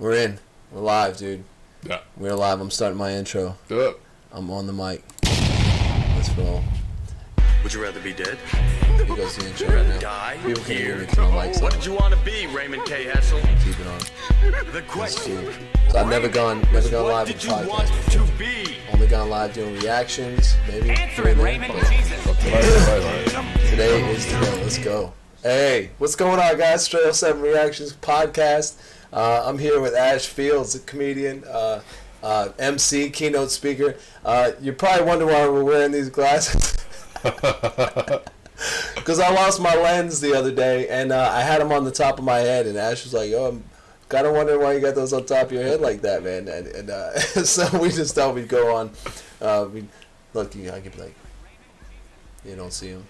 We're in. We're live, dude. Yeah. We're live. I'm starting my intro. Do it. I'm on the mic. Let's roll. Would you rather be dead? Here goes the intro right now. Die? People can hear me Here. through my mics. What did you want to be, Raymond K. Hessel? Keep it on. The question. So I've never gone live What with did you want podcasts. to be? Only gone live doing reactions, maybe. Answer it, Raymond. Jesus. Today is the day. Let's go. Hey, what's going on, guys? Tre07 Reactions podcast. I'm here with Ash Fields, a comedian, MC, keynote speaker. You're probably wondering why we're wearing these glasses. Because I lost my lens the other day, and I had them on the top of my head, and Ash was like, yo, I'm kind of wondering why you got those on top of your head like that, man. And so we just thought we'd go on. Look, I could be like, you don't see them?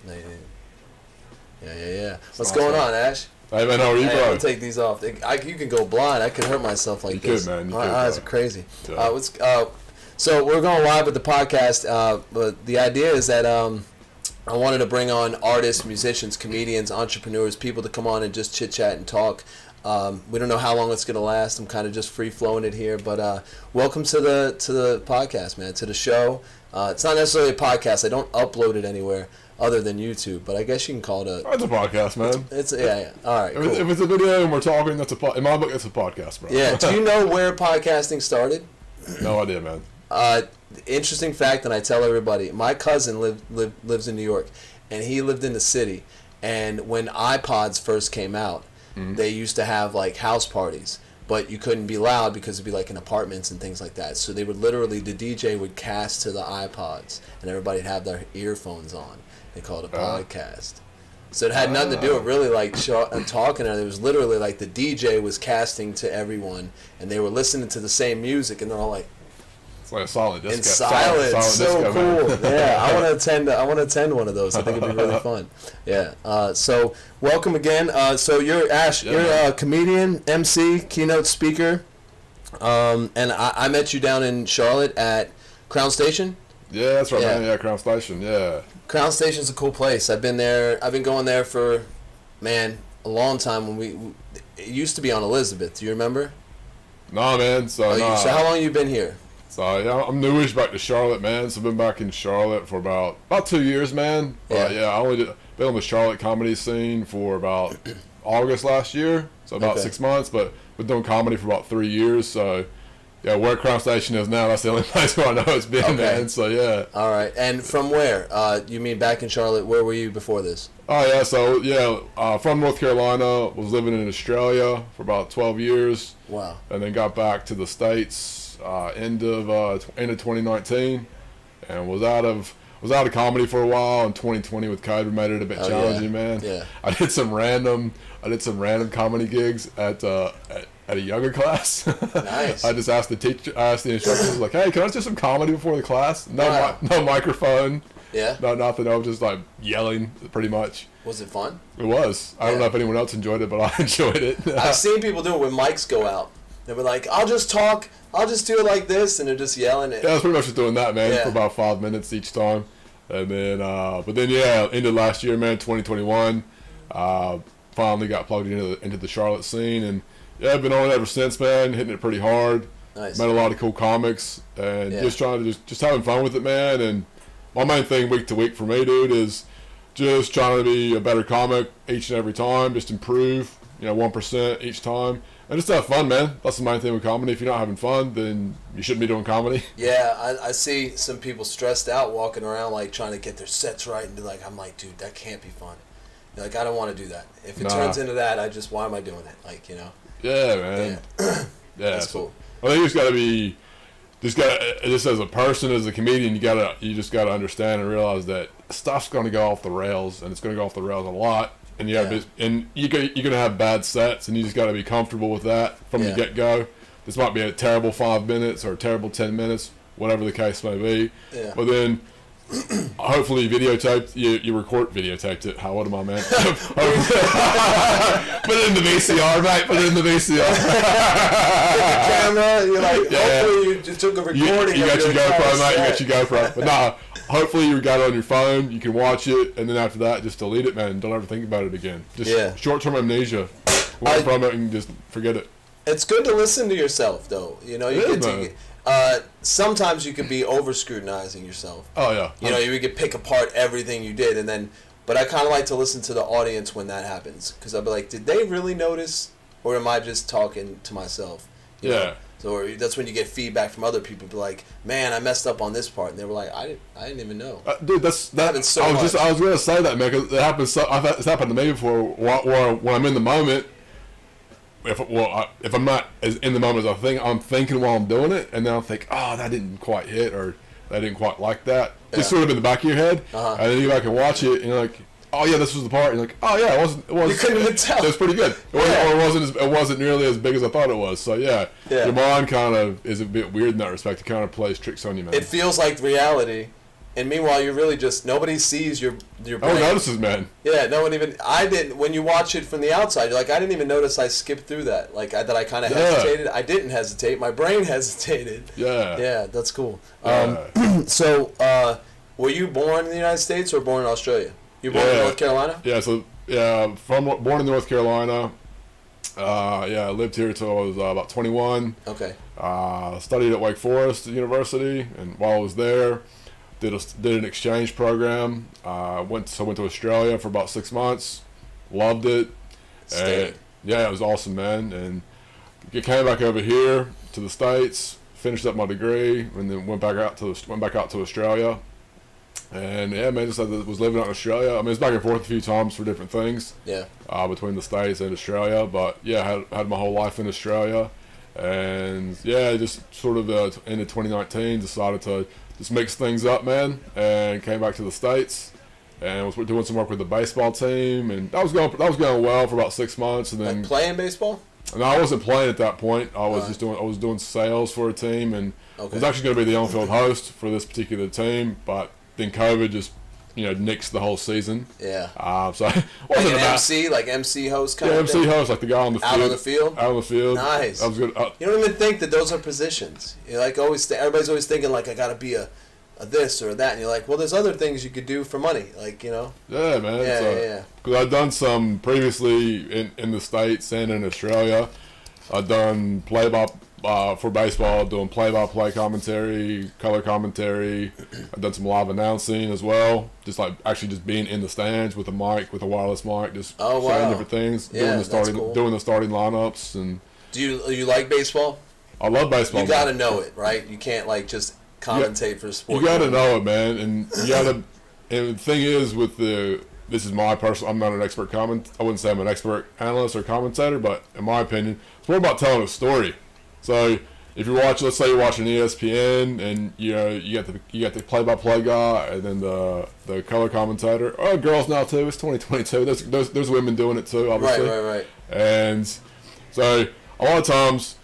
Yeah. What's going on, Ash? Hey, man, how are you, Hey, bro? I'll take these off. You can go blind. I could hurt myself like You this. could, man. You My could, eyes bro. are crazy. Yeah. So we're going live with the podcast. But the idea is that I wanted to bring on artists, musicians, comedians, entrepreneurs, people to come on and just chit chat and talk. We don't know how long it's gonna last. I'm kind of just free flowing it here. But welcome to the podcast, man. To the show. It's not necessarily a podcast. I don't upload it anywhere other than YouTube, but I guess you can call it That's a podcast, man. It's yeah. All right, cool. If it's a video and we're talking, that's in my book, it's a podcast, bro. Yeah. Do you know where podcasting started? No idea, man. Interesting fact, and I tell everybody. My cousin lives in New York, and he lived in the city. And when iPods first came out, they used to have like house parties, but you couldn't be loud because it'd be like in apartments and things like that. So they would literally, the DJ would cast to the iPods, and everybody'd have their earphones on. They called it a podcast. So it had nothing to do with really like talking. It was literally like the DJ was casting to everyone, and they were listening to the same music, and they're all like It's like a solid disco. in silence. Solid So disco, cool. man. Yeah, I want to attend one of those. I think it'd be really fun. Yeah. So welcome again. So you're Ash. Yeah, you're man. a comedian, MC, keynote speaker. And I met you down in Charlotte at Crown Station. Yeah, that's right, Yeah. man. Yeah, Crown Station. Yeah. Crown Station's a cool place. I've been there. I've been going there for, man, a long time. It used to be on Elizabeth. Do you remember? Nah, man. So, So how long you been here? So yeah, I'm newish back to Charlotte, man. So I've been back in Charlotte for about 2 years, man. Yeah. I only been on the Charlotte comedy scene for about August last year, so about Okay. 6 months. But been doing comedy for about 3 years. So yeah, where Crown Station is now, that's the only place where I know it's been, Okay. man. So yeah. All right. And from where? You mean back in Charlotte? Where were you before this? Oh yeah, so yeah, from North Carolina, was living in Australia for about 12 years, Wow. and then got back to the States end of 2019, and was out of comedy for a while. In 2020 with COVID made it a bit Oh, challenging, yeah. man. Yeah. I did some random comedy gigs at a yoga class. Nice. I just asked the instructors like, hey, can I just do some comedy before the class? No, Wow. no microphone. Yeah. No, nothing. I was just like yelling, pretty much. Was it fun? It was. I don't Yeah. know if anyone else enjoyed it, but I enjoyed it. I've seen people do it when mics go out. They were like, I'll just talk. I'll just do it like this. And they're just yelling it. Yeah, I was pretty much just doing that, man, Yeah. for about 5 minutes each time. And then, yeah, ended last year, man, 2021. Finally got plugged into the Charlotte scene. And, yeah, I've been on it ever since, man, hitting it pretty hard. Nice. Met a lot of cool comics. And Yeah. just trying to just having fun with it, man. And my main thing week to week for me, dude, is just trying to be a better comic each and every time. Just improve, 1% each time. And just have fun, man. That's the main thing with comedy. If you're not having fun, then you shouldn't be doing comedy. Yeah, I see some people stressed out walking around like trying to get their sets right. And be like, I'm like, dude, that can't be fun. You're like, I don't want to do that. If it Nah. turns into that, why am I doing it? Like, Yeah, man. Yeah. Yeah, That's so cool. I think you just gotta be, just as a person, as a comedian, you just gotta understand and realize that stuff's gonna go off the rails, and it's gonna go off the rails a lot, and you're gonna have bad sets, and you just gotta be comfortable with that from the Yeah. get go. This might be a terrible 5 minutes or a terrible 10 minutes, whatever the case may be. Yeah. But then. Hopefully you videotaped it. How old am I, man? Put it in the VCR, mate. Put it in the VCR. Camera, you're like, Yeah. hopefully you just took a recording. You got of your GoPro, mate. You set. got your GoPro. But nah, hopefully you got it on your phone. You can watch it, and then after that, just delete it, man. Don't ever think about it again. Just Yeah. short-term amnesia. Where from it, and just forget it. It's good to listen to yourself, though. You know, you get to. Sometimes you could be over scrutinizing yourself. Oh yeah. You know, you could pick apart everything you did, and then. But I kind of like to listen to the audience when that happens, because I'll be like, did they really notice, or am I just talking to myself? You know? So that's when you get feedback from other people. Be like, man, I messed up on this part, and they were like, I didn't even know. Dude, that happens so much. I was gonna say that, man, because it happens. It's happened to me before. When I'm in the moment. If I'm not as in the moment as I'm thinking while I'm doing it, and then I'll think, oh, that didn't quite hit, or that didn't quite like that. Just sort of in the back of your head, and then you go back and watch it, and you're like, oh yeah, this was the part. And you're like, oh yeah, it was. You couldn't even tell. It was pretty good. It wasn't nearly as big as I thought it was. So yeah. Your mind kind of is a bit weird in that respect. It kind of plays tricks on you, man. It feels like reality. And meanwhile, you're really just, nobody sees your brain. No one notices, man. Yeah, no one even, I didn't, when you watch it from the outside, you're like, I didn't even notice I skipped through that. Like, that I kind of hesitated. I didn't hesitate. My brain hesitated. Yeah. Yeah, that's cool. So, were you born in the United States or born in Australia? You were born in North Carolina? Yeah, so, born in North Carolina. I lived here till I was about 21. Okay. Studied at Wake Forest University, and while I was there, did an exchange program. Went to Australia for about 6 months. Loved it. And, yeah, it was awesome, man. And came back over here to the States, finished up my degree, and then went back out to Australia. And yeah, man, just was living out in Australia. I mean, it's back and forth a few times for different things. Yeah. Between the States and Australia, but yeah, had my whole life in Australia, and yeah, just sort of end of 2019 decided to just mix things up, man, and came back to the States and was doing some work with the baseball team, and that was going well for about 6 months, and then like playing baseball. No, I wasn't playing at that point. I was doing sales for a team, and I was actually going to be the on-field host for this particular team, but then COVID just nixed the whole season. Yeah. So it wasn't like MC host kind of MC host, like the guy on the field. Out on the field. Nice. That was good. You don't even think that those are positions. You're like everybody's always thinking like I got to be a this or that, and you're like, well, there's other things you could do for money, like Yeah, man. Yeah. Because I'd done some previously in the States and in Australia. I'd done for baseball, doing play-by-play commentary, color commentary. I've done some live announcing as well, just being in the stands with a wireless mic, just saying different things, doing the starting lineups. And do you like baseball? I love baseball. You got to know it, right? You can't just commentate for sport. You got to know it, man, and you got to. And the thing is, this is my personal. I'm not an expert I wouldn't say I'm an expert analyst or commentator, but in my opinion, it's more about telling a story. So if let's say you're watching ESPN, and you got the play-by-play guy, and then the color commentator, or girls now too. It's 2022. There's women doing it too, obviously. Right. And so a lot of times,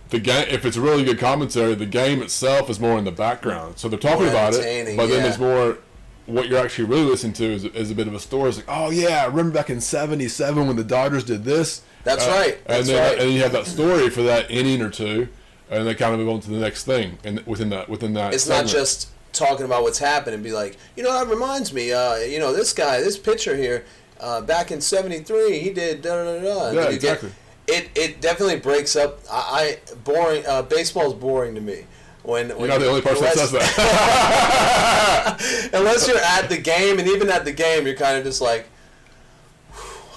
the game, if it's a really good commentary, the game itself is more in the background. So they're talking about it, but then there's more. What you're actually really listening to is a bit of a story. It's like, oh yeah, I remember back in '77 when the Dodgers did this. That's right. And then you have that story for that inning or two, and they kind of move on to the next thing. And within that, it's segment. Not just talking about what's happened and be like, that reminds me, this pitcher here, back in '73, he did da da da. Yeah, exactly. It definitely breaks up. Baseball is boring to me. When you're not the only person that says that. Unless you're at the game, and even at the game, you're kind of just like,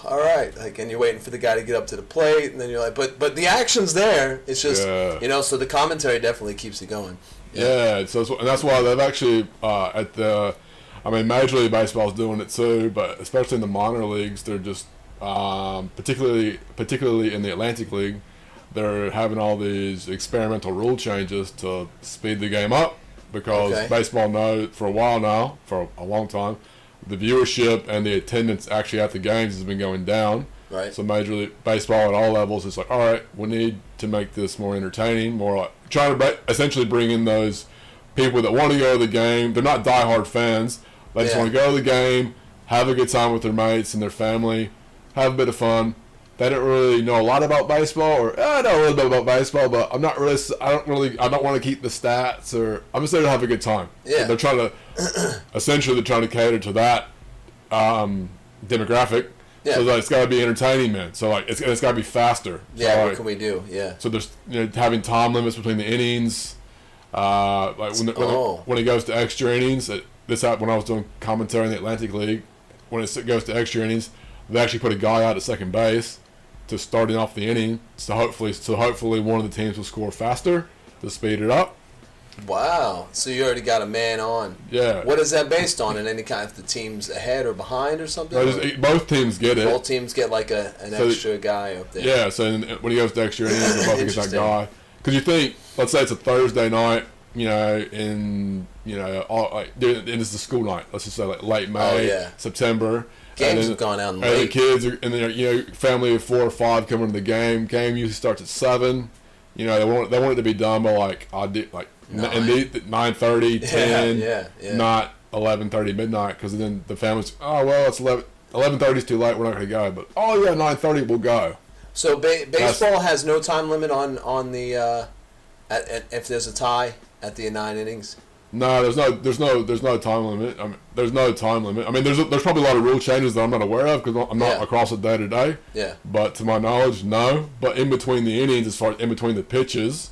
all right, and you're waiting for the guy to get up to the plate, and then you're like, but the action's there. It's just, so the commentary definitely keeps it going. Yeah, so and that's why they've actually Major League Baseball's doing it too, but especially in the minor leagues, they're just particularly in the Atlantic League. They're having all these experimental rule changes to speed the game up because baseball for a while now, for a long time, the viewership and the attendance actually at the games has been going down. Right. So Major League Baseball at all levels is like, all right, we need to make this more entertaining, more like trying to essentially bring in those people that want to go to the game. They're not diehard fans. They just want to go to the game, have a good time with their mates and their family, have a bit of fun. They don't really know a lot about baseball, or I know a little bit about baseball, but I don't want to keep the stats, or I'm just there to have a good time. Yeah. So they're trying to cater to that demographic. Yeah. So like, it's got to be entertaining, man. So like it's got to be faster. Yeah. So, What like, can we do? Yeah. So there's having time limits between the innings. Like when it goes to extra innings, this happened when I was doing commentary in the Atlantic League. When it goes to extra innings, they actually put a guy out at second base to starting off the inning. So hopefully one of the teams will score faster to speed it up. Wow. So you already got a man on. Yeah. What is that based on? In any kind of the team's ahead or behind or something? Both teams get it. Both teams get like an extra guy up there. Yeah. So when he goes to extra innings, they're both against that guy. Because you think, let's say it's a Thursday night, and it's the school night. Let's just say like late May, September. Games have gone out late. And the kids are, and then family of 4 or 5 coming to the game. Game usually starts at 7. They want it to be done by like 9:30, 10, not 11:30 midnight. Because then the family's it's 11:30 is too late. We're not going to go. But 9:30 we'll go. So baseball has no time limit on the if there's a tie at the 9 innings. No, there's no time limit. There's no time limit. I mean, there's probably a lot of rule changes that I'm not aware of because I'm not across it day to day. Yeah. But to my knowledge, no. But in between the innings, as far as in between the pitches,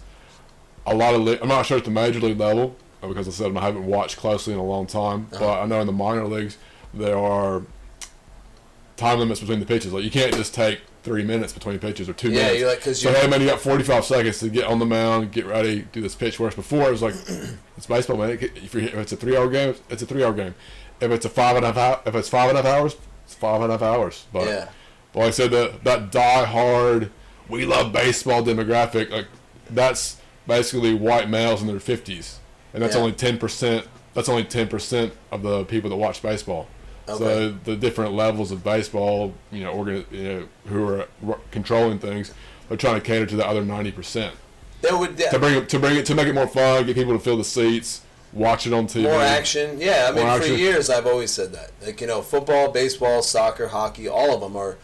I'm not sure at the major league level because I said I haven't watched closely in a long time. But I know in the minor leagues there are time limits between the pitches. Like you can't just take 3 minutes between pitches or 2 minutes. Yeah, hey man, you got 45 seconds to get on the mound, get ready, do this pitch. Whereas before it was like, it's baseball, man. If it's a 3-hour game, it's a 3-hour game. If it's 5.5 hours, it's 5.5 hours. But like I said, that die-hard, we love baseball demographic, like that's basically white males in their 50s, and that's only 10%. That's only 10% of the people that watch baseball. Okay. So the different levels of baseball, who are controlling things, they're trying to cater to the other 90%. To make it more fun, get people to fill the seats, watch it on TV. More action, yeah. I mean, for years I've always said that. Like football, baseball, soccer, hockey, all of them are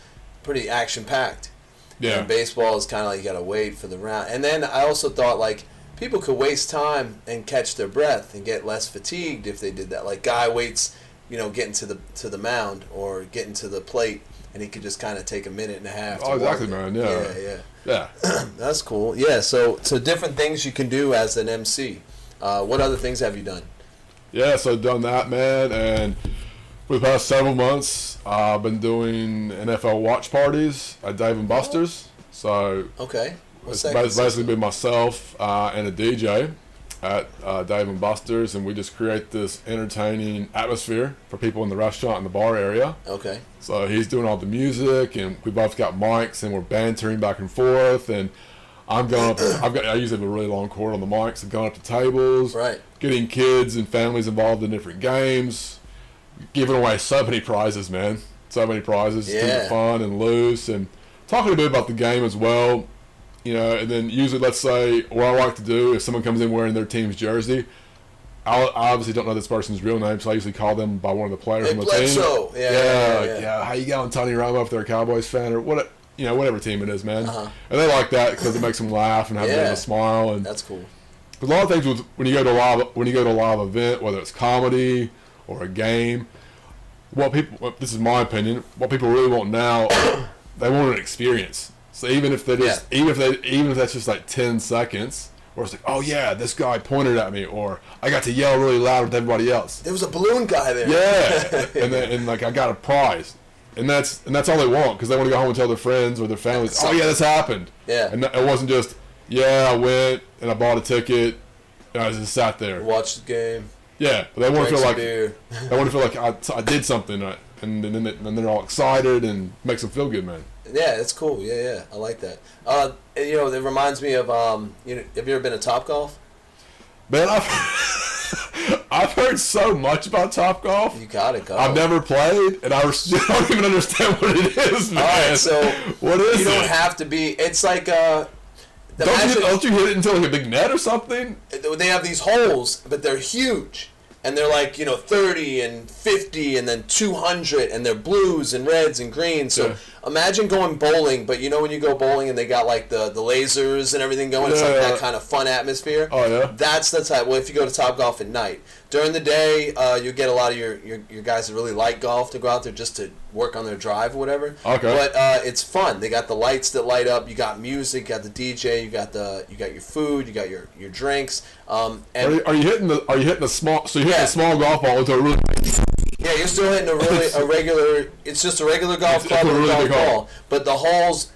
pretty action packed. Yeah. And baseball is kind of like you got to wait for the round. And then I also thought like people could waste time and catch their breath and get less fatigued if they did that. Like guy waits. Getting to the mound or getting to the plate, and he could just kind of take a minute and a half. Oh, exactly, man. Yeah. That's cool. Yeah. So different things you can do as an MC. What other things have you done? Yeah, so I've done that, man, and for the past several months, I've been doing NFL watch parties at Dave & Buster's. So okay, it's basically been myself and a DJ at Dave & Buster's, and we just create this entertaining atmosphere for people in the restaurant and the bar area. Okay. So he's doing all the music, and we both got mics, and we're bantering back and forth, and I'm going up. I usually have a really long cord on the mics. I'm going up to tables, right? Getting kids and families involved in different games, giving away so many prizes, man. So many prizes. Yeah. Keep it fun and loose, and talking a bit about the game as well. And then usually, let's say, what I like to do, if someone comes in wearing their team's jersey, I obviously don't know this person's real name, so I usually call them by one of the players from the team. Yeah. How you going, Tony Romo, if they're a Cowboys fan, or whatever team it is, man. And they like that because it makes them laugh and have a bit of a smile. And that's cool. Because a lot of things when you go to a live event, whether it's comedy or a game, this is my opinion, what people really want now, they want an experience. So even if that's just like 10 seconds, or it's like, oh yeah, this guy pointed at me, or I got to yell really loud with everybody else. There was a balloon guy there. Yeah, and like I got a prize, and that's all they want because they want to go home and tell their friends or their families, oh yeah, this happened. Yeah, and it wasn't just I went and I bought a ticket, and I just sat there, watched the game. Yeah, but they want to feel like I did something, and then they're all excited and makes them feel good, man. Yeah, it's cool. Yeah, I like that. It reminds me of have you ever been to Topgolf? Man, I've heard so much about Topgolf. You gotta go. I've never played, and I still don't even understand what it is, man. All right, so what is it? You don't have to be. It's like don't you hit it into like a big net or something? They have these holes, but they're huge. And they're like, 30 and 50 and then 200, and they're blues and reds and greens. So imagine going bowling, but you know when you go bowling and they got like the lasers and everything going, it's like that kind of fun atmosphere. Oh yeah. That's the type. Well, if you go to Topgolf at night, during the day, you get a lot of your guys that really like golf to go out there just to work on their drive or whatever. Okay. But it's fun. They got the lights that light up. You got music. You got the DJ. You got your food. You got your drinks. And are you hitting a small? So you're hitting a small golf ball into a really. Yeah, you're still hitting a regular. It's just a regular golf club with a golf ball, but the holes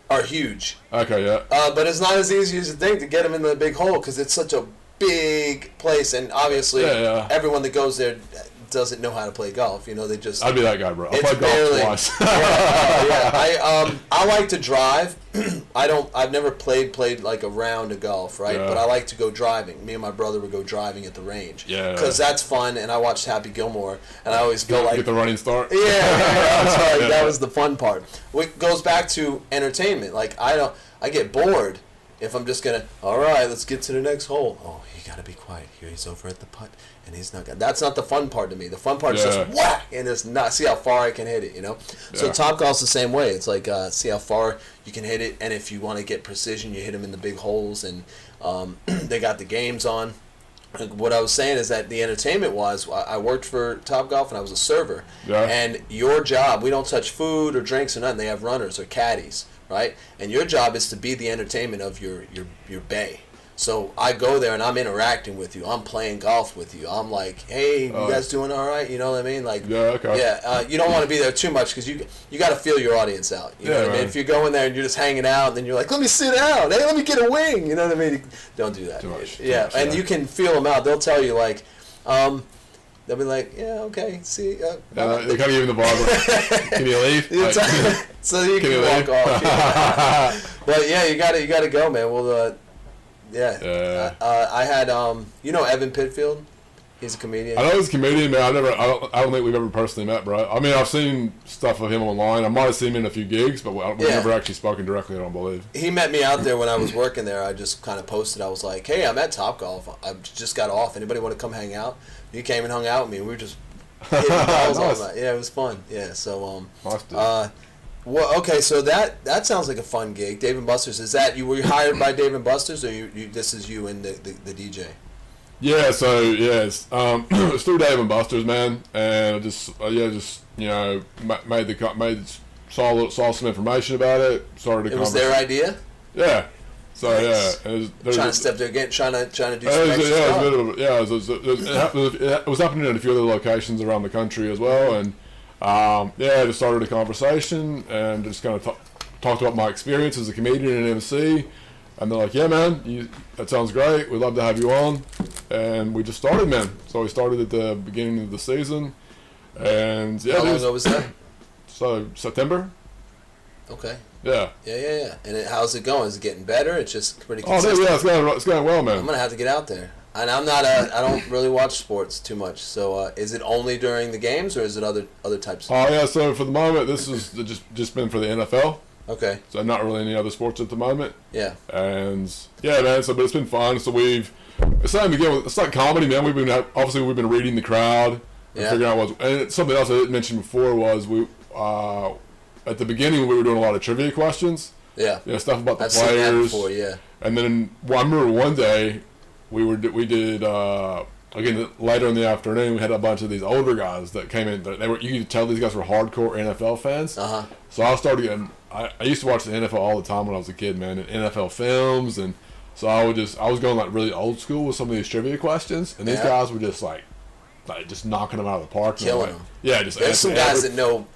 are huge. Okay, yeah. But it's not as easy as you think to get them in the big hole because it's such a big place, and obviously everyone that goes there doesn't know how to play golf. You know, they just. I'd be that guy, bro. I played golf twice. I like to drive. I've never played like a round of golf, right? Yeah. But I like to go driving. Me and my brother would go driving at the range. Yeah. Because that's fun, and I watched Happy Gilmore, and I always feel like get the running start. Yeah, that's right. That was the fun part. It goes back to entertainment. Like I get bored if I'm just gonna. All right, let's get to the next hole. Oh, you gotta be quiet. Here he's over at the putt, and he's not. That's not the fun part to me. The fun part is just whack, and it's not. See how far I can hit it. You know. So Topgolf's the same way. It's like see how far you can hit it, and if you want to get precision, you hit them in the big holes, and they got the games on. What I was saying is that the entertainment was, I worked for Topgolf and I was a server. Yeah. And your job, we don't touch food or drinks or nothing. They have runners or caddies, right? And your job is to be the entertainment of your bay. So I go there and I'm interacting with you. I'm playing golf with you. I'm like, hey, you guys doing all right? You know what I mean? Like, you don't want to be there too much because you got to feel your audience out. You know what I mean? If you're going there and you're just hanging out and then you're like, let me sit down. Hey, let me get a wing. You know what I mean? Don't do that. Too much. And you can feel them out. They'll tell you like, they'll be like, yeah, okay, see. They kind of give you the vibe. Can you leave? So you can walk off. But yeah, you gotta go, man. Well, I had you know Evan Pitfield. He's a comedian. I know he's a comedian, man. I don't think we've ever personally met, bro. I mean, I've seen stuff of him online. I might have seen him in a few gigs, but we've never actually spoken directly. I don't believe. He met me out there when I was working there. I just kind of posted. I was like, "Hey, I'm at Topgolf. I just got off. Anybody want to come hang out?" He came and hung out with me. We were just hitting balls all night. Yeah, it was fun. Yeah, so well, okay, so that sounds like a fun gig. Dave & Buster's. Is that were you hired by Dave & Buster's, or you this is you and the DJ? Yeah, so it's through Dave & Buster's, man, and I just you know saw some information about it. Started. It was their idea. Yeah. So trying to step there again, trying to do some extra stuff. It was happening in a few other locations around the country as well, and just started a conversation and just kind of talked about my experience as a comedian and MC. And they're like, yeah, man, that sounds great. We'd love to have you on. And we just started, man. So we started at the beginning of the season. And how long ago was that? So September. Okay. Yeah. Yeah. And how's it going? Is it getting better? It's just pretty consistent. Oh, yeah, it's going well, man. I'm gonna have to get out there. And I don't really watch sports too much. So is it only during the games, or is it other types? Oh yeah. So for the moment, this is just been for the NFL. Okay. So not really any other sports at the moment. Yeah. And yeah, man. So but it's been fun. So it's starting to get. It's like comedy, man. We've been reading the crowd and figuring out what's. And something else I didn't mention before was we at the beginning we were doing a lot of trivia questions. Yeah. You know, stuff about the I've players. seen that before, yeah. And then I remember one day we did again later in the afternoon we had a bunch of these older guys that came in. You could tell these guys were hardcore NFL fans. So I started getting. I used to watch the NFL all the time when I was a kid, man, and NFL films, and so I was going like really old school with some of these trivia questions, and these guys were just like just knocking them out of the park, killing them. Yeah, just there's some guys that know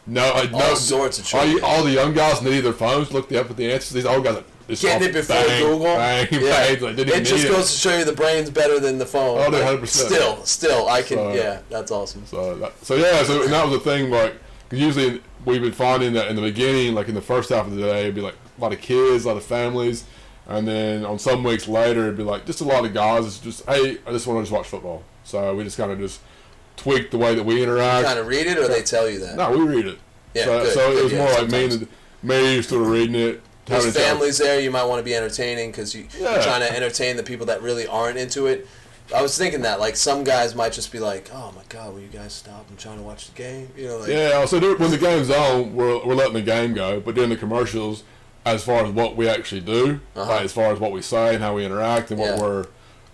all sorts of trivia. All the young guys needed their phones, looked up at the answers. These old guys getting it before Google. Bang, it just goes to show you the brain's better than the phone. Oh, 100%. Still, I can. That's awesome. So and that was the thing, like, cause usually we've been finding that in the beginning, like in the first half of the day, it'd be like a lot of kids, a lot of families, and then on some weeks later, it'd be like just a lot of guys. It's just, hey, I just want to watch football. So we just kind of just tweak the way that we interact. You kind of read it, or they tell you that? No, we read it. Yeah, so it was more like me sort of reading it. There's families there. You might want to be entertaining because you're trying to entertain the people that really aren't into it. I was thinking that, like, some guys might just be like, oh my God, will you guys stop? I'm trying to watch the game. You know, like, yeah, so when the game's on, we're letting the game go, but during the commercials, as far as what we actually do, like, as far as what we say and how we interact and what we're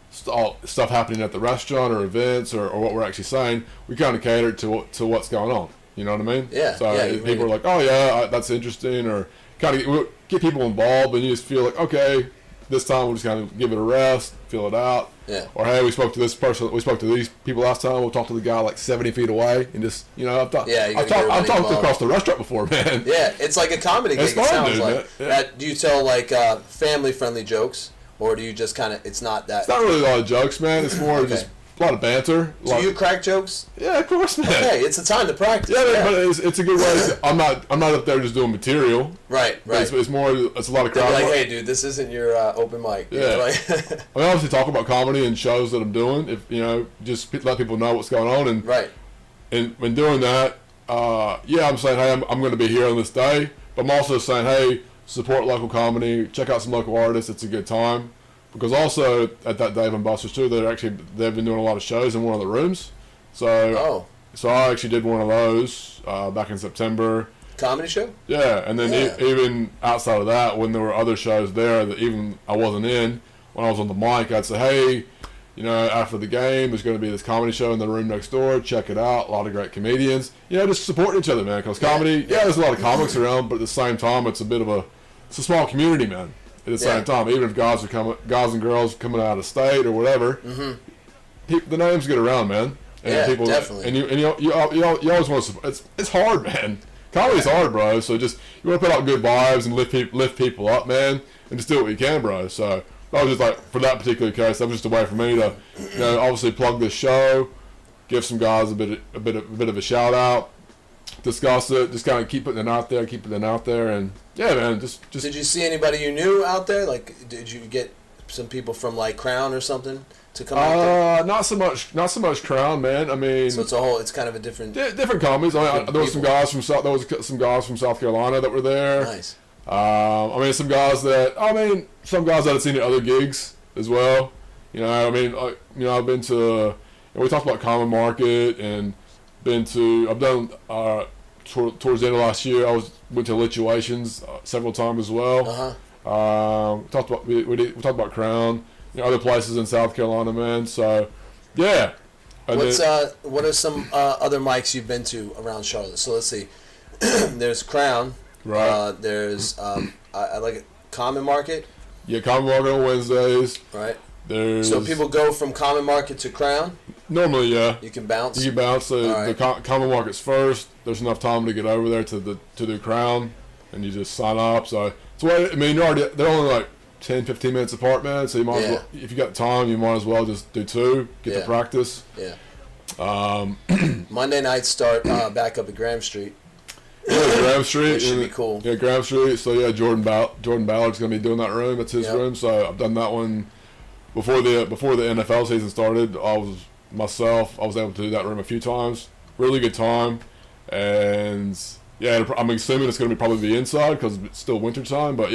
stuff happening at the restaurant or events or what we're actually saying, we kind of cater to what's going on. You know what I mean? Yeah. So yeah, people are like, oh yeah, that's interesting, or kind of get people involved, and you just feel like, okay, this time we'll just kind of give it a rest, feel it out. Yeah. Or hey, we spoke to this person, we spoke to these people last time. We'll talk to the guy like 70 feet away, and just I've talked across the restaurant before, man. Yeah, it's like a comedy gig. It's fun, it sounds dude, like. yeah. Do you tell like family-friendly jokes, or do you just kind of? It's not that. It's not really a lot of jokes, man. It's more just a lot of banter. Do you crack jokes? Yeah, of course, man. Okay, it's a time to practice. Yeah, but it's a good way. I'm not up there just doing material. Right. It's more. It's a lot of crowd. Like, hey, dude, this isn't your open mic. Yeah. Like, I mean, obviously talk about comedy and shows that I'm doing. If just let people know what's going on, and right. And when doing that, I'm saying, hey, I'm going to be here on this day, but I'm also saying, hey, support local comedy, check out some local artists. It's a good time. Because also at that Dave and Buster's too, they've been doing a lot of shows in one of the rooms. So I actually did one of those back in September. Comedy show? Yeah, and then even outside of that, when there were other shows there that even I wasn't in, when I was on the mic, I'd say, hey, after the game, there's going to be this comedy show in the room next door. Check it out. A lot of great comedians. Just supporting each other, man. Because comedy, there's a lot of comics around, but at the same time, it's a small community, man. At the same time, even if guys and girls coming out of state or whatever, the names get around, man. And people, definitely. And you always want to support. It's hard, man. Comedy's hard, bro. So you want to put out good vibes and lift people up, man, and just do what you can, bro. So that was just like, for that particular case, that was just a way for me to, obviously plug this show, give some guys a bit of a shout out, discuss it, just kind of keep putting it out there, and yeah, man, just. Did you see anybody you knew out there? Like, did you get some people from like Crown or something to come out there? Not so much Crown, man. I mean, so it's kind of a different comedies. There was some guys from South Carolina that were there. Nice. Some guys that I'd seen at other gigs as well. I've been to. We talked about Common Market and I've done towards the end of last year. Went to Lituations several times as well. We talked about Crown, other places in South Carolina, man. So, yeah. And what are some other mics you've been to around Charlotte? So let's see. There's Crown. Right. There's I like it. Common Market. Yeah, Common Market on Wednesdays. Right. So people go from Common Market to Crown? Normally, yeah. You can bounce? You can bounce. The Common Market's first. There's enough time to get over there to the Crown, and you just sign up. So they're only like 10, 15 minutes apart, man. So you might as well, if you got time, you might as well just do two, get the practice. Yeah. Monday nights start back up at Graham Street. Yeah, Graham Street. Which should be cool. Yeah, Graham Street. So yeah, Jordan Ballard's gonna be doing that room. It's his room. So I've done that one before the NFL season started. I was able to do that room a few times. Really good time, and yeah, I'm assuming it's gonna probably be inside because it's still winter time. But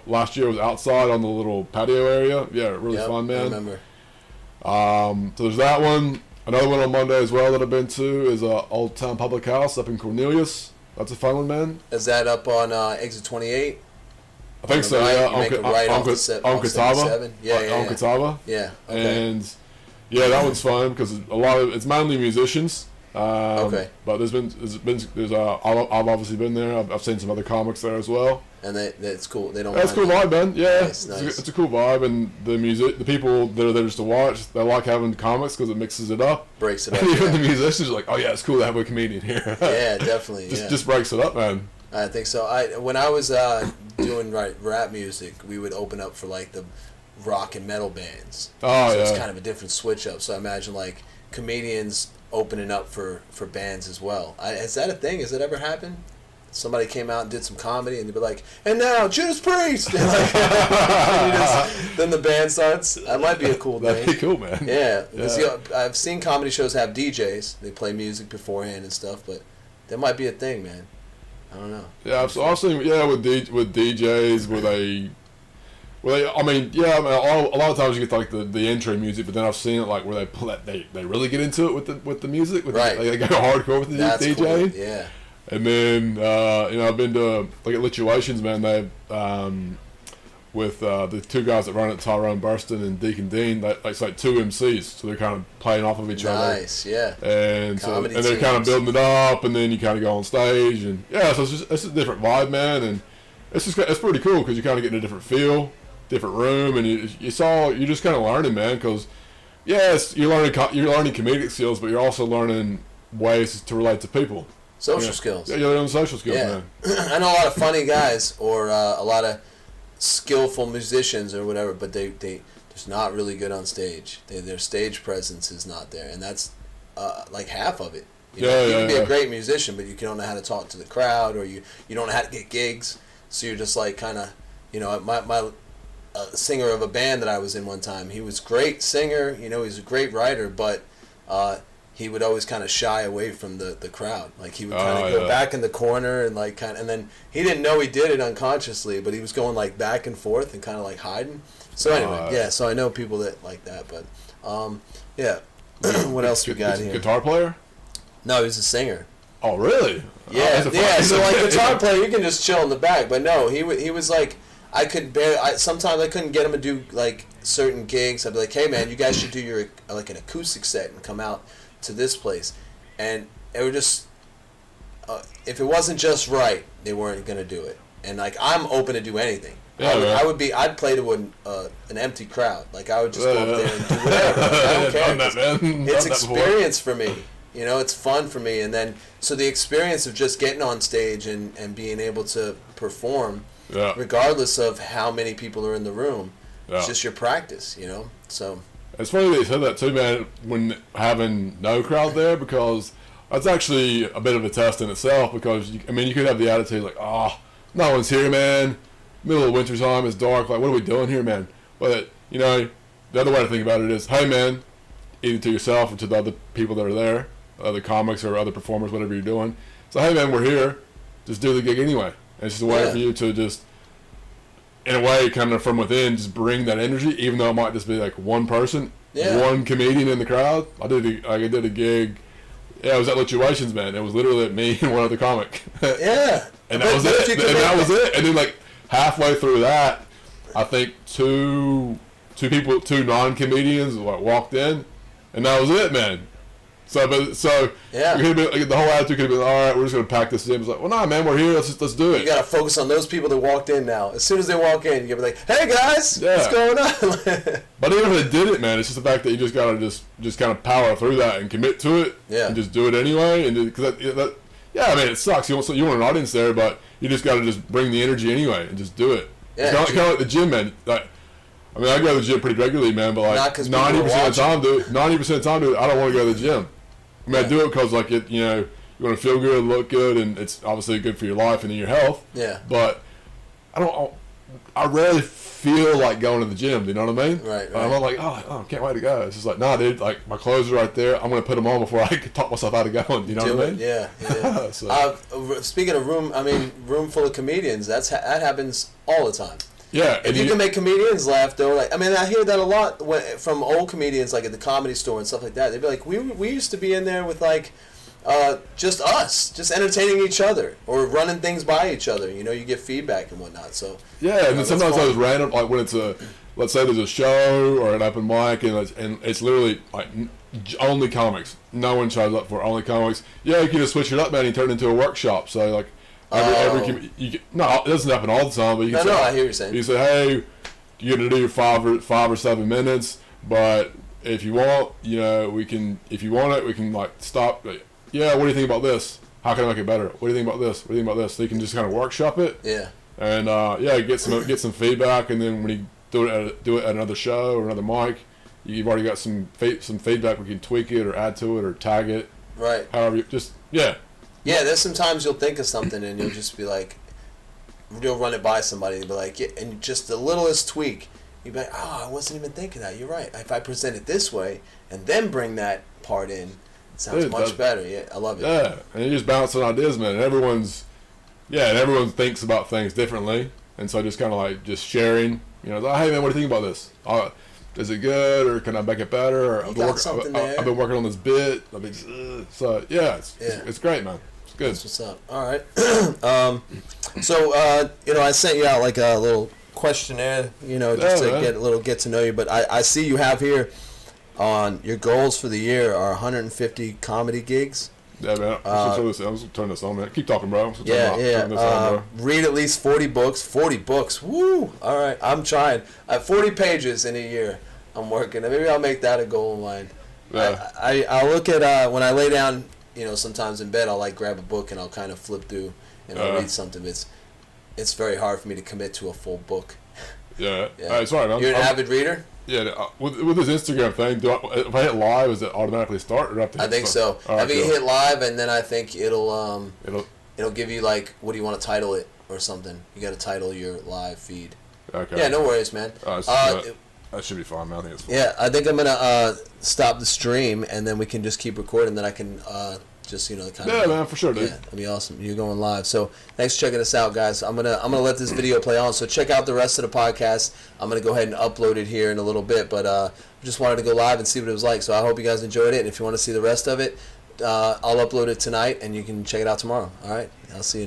last year was outside on the little patio area. Yeah, really fun, man. I remember. So there's that one. Another one on Monday as well that I've been to is Old Town Public House up in Cornelius. That's a fun one, man. Is that up on exit 28? I think so, yeah. On Catawba. On Catawba. Yeah. Okay. And yeah, that one's fun because it's mainly musicians. Okay. But I've obviously been there. I've seen some other comics there as well. And that's cool. They don't. That's a cool vibe, man. Yeah, nice. It's a cool vibe, and the people that are there just to watch, they like having comics because it mixes it up. Breaks it up. And even the musicians are like, oh yeah, it's cool to have a comedian here. Yeah, definitely. Just breaks it up, man. I think so. When I was doing rap music, we would open up for like the rock and metal bands. Oh, so it's kind of a different switch up. So I imagine like comedians opening up for bands as well. Is that a thing? Has it ever happened? Somebody came out and did some comedy, and they'd be like, "And now Judas Priest." Then the band starts. That might be a cool thing. That'd be cool, man. Yeah, because I've seen comedy shows have DJs. They play music beforehand and stuff, but that might be a thing, man. I don't know. Yeah, so I've seen with DJs where they Well, I mean, yeah. I mean, a lot of times you get like the intro music, but then I've seen it like where they really get into it with the music. Right. They go hardcore with the DJ. Cool. Yeah. And then I've been to like at Lituations, man. They with the two guys that run it, Tyrone Burston and Deacon Dean. It's like two MCs, so they're kind of playing off of each other. Nice, yeah. And they're kind of building it up, and then you kind of go on stage, and so it's a different vibe, man. And it's pretty cool because you kind of get in a different feel, different room, and you're just kind of learning, man. Because yes, you're learning comedic skills, but you're also learning ways to relate to people. Social skills. Yeah, you're learning social skills, man. I know a lot of funny guys or a lot of skillful musicians or whatever, but they're just not really good on stage. Their stage presence is not there, and that's like half of it. You can be a great musician, but you don't know how to talk to the crowd, or you don't know how to get gigs. So you're just like kind of, my singer of a band that I was in one time. He was a great singer, he's a great writer, but he would always kind of shy away from the crowd. Like he would kind of go back in the corner and like and then he didn't know he did it unconsciously, but he was going like back and forth and kind of like hiding. So anyway, so I know people that like that, but what else we got here? Guitar player? No, he was a singer. Oh, really? Yeah. So like guitar player, you can just chill in the back, but no, he was like sometimes I couldn't get him to do like certain gigs. I'd be like, hey man, you guys should do your like an acoustic set and come out to this place, and it would just if it wasn't just right, they weren't gonna do it. And like I'm open to do anything. I'd play to an empty crowd. Like I would just go up there and do whatever. I don't care. It's experience for me. It's fun for me. And then so the experience of just getting on stage and being able to perform, regardless of how many people are in the room, it's just your practice. So. It's funny that you said that too, man, when having no crowd there, because that's actually a bit of a test in itself, because, you could have the attitude like, no one's here, man, middle of winter time, it's dark, like, what are we doing here, man? But, the other way to think about it is, hey, man, either to yourself or to the other people that are there, other comics or other performers, whatever you're doing, so, hey, man, we're here, just do the gig anyway. And it's just a way for you to just, in a way, kind of from within, just bring that energy, even though it might just be like one person, one comedian in the crowd. I did a gig. Yeah, it was at Lituations, man. It was literally me and one other comic. Yeah. And that was it. And then like halfway through that, I think two non-comedians walked in, and that was it, man. So the whole attitude could have been, all right, we're just gonna pack this in. It's like, well, nah, man, we're here. Let's do it. You gotta focus on those people that walked in now. As soon as they walk in, you gotta be like, hey guys, what's going on? But even if they did it, man, it's just the fact that you just gotta just kind of power through that and commit to it, and just do it anyway. And because it sucks. You want an audience there, but you just gotta just bring the energy anyway and just do it. Yeah, it's kind of like the gym, man. Like, I go to the gym pretty regularly, man, but like 90% of the time, dude, I don't want to go to the gym. I do it because, like, you want to feel good, look good, and it's obviously good for your life and your health. Yeah. But I rarely feel like going to the gym. You know what I mean? Right. I'm like, oh, can't wait to go. It's just like, nah, dude. Like, my clothes are right there. I'm gonna put them on before I can talk myself out of going. You know what I mean? Yeah. So. Speaking of room full of comedians. That happens all the time. Yeah. If you can make comedians laugh, though, like, I hear that a lot from old comedians, like at the Comedy Store and stuff like that. They'd be like, we used to be in there with like, just us, just entertaining each other or running things by each other. You get feedback and whatnot. So yeah, and then sometimes those random, like when it's let's say there's a show or an open mic and it's literally like only comics. No one shows up for only comics. Yeah, you can just switch it up, man. And turn it into a workshop. So like. It doesn't happen all the time, but you can I hear you saying. You say, hey, you're gonna do your 5 or 7 minutes, but if you want, we can. If you want it, we can like stop. Yeah, what do you think about this? How can I make it better? What do you think about this? What do you think about this? So you can just kind of workshop it. Yeah. And get some feedback, and then when you do it at another show or another mic, you've already got some feedback. We can tweak it or add to it or tag it. Right. However, Yeah, there's sometimes you'll think of something and you'll just be like, you'll run it by somebody and be like, and just the littlest tweak, you'll be like, I wasn't even thinking that. You're right. If I present it this way and then bring that part in, it sounds much better. Yeah, I love it. Yeah, and you're just bouncing ideas, man. And everyone thinks about things differently, and so just kind of like just sharing You know, like, hey man, what do you think about this? Is it good, or can I make it better? Or You got something there. I've been working on this bit. So yeah, it's great, man. It's good. That's what's up. All right. So you know, I sent you out like a little questionnaire, you know, just to get to know you. But I see you have here on your goals for the year are 150 comedy gigs. Yeah, man. I'm gonna turn this on, man. Keep talking, bro. Yeah. Read at least 40 books. 40 books. Woo! All right. I'm trying. 40 pages in a year. I'm working. Maybe I'll make that a goal of mine. Yeah. I look at when I lay down, you know, sometimes in bed, I'll like grab a book and I'll kind of flip through and I'll read something. It's very hard for me to commit to a full book. Yeah. It's all right. You're an avid reader? Yeah, with this Instagram thing, if I hit live, does it automatically start? Or do I have to hit I think start? so. I think you hit live, and then I think it'll it'll give you like, what do you want to title it or something? You got to title your live feed. Okay. Yeah, no worries, man. That should be fine, man. I think it's fine. Yeah, I think I'm gonna stop the stream, and then we can just keep recording. Then I can just, you know, kind of. Yeah, man, for sure, dude. Yeah, that'd be awesome. You're going live. So thanks for checking us out, guys. I'm gonna let this video play on. So check out the rest of the podcast. I'm gonna go ahead and upload it here in a little bit, but just wanted to go live and see what it was like. So I hope you guys enjoyed it. And if you want to see the rest of it, I'll upload it tonight, and you can check it out tomorrow. All right, I'll see you.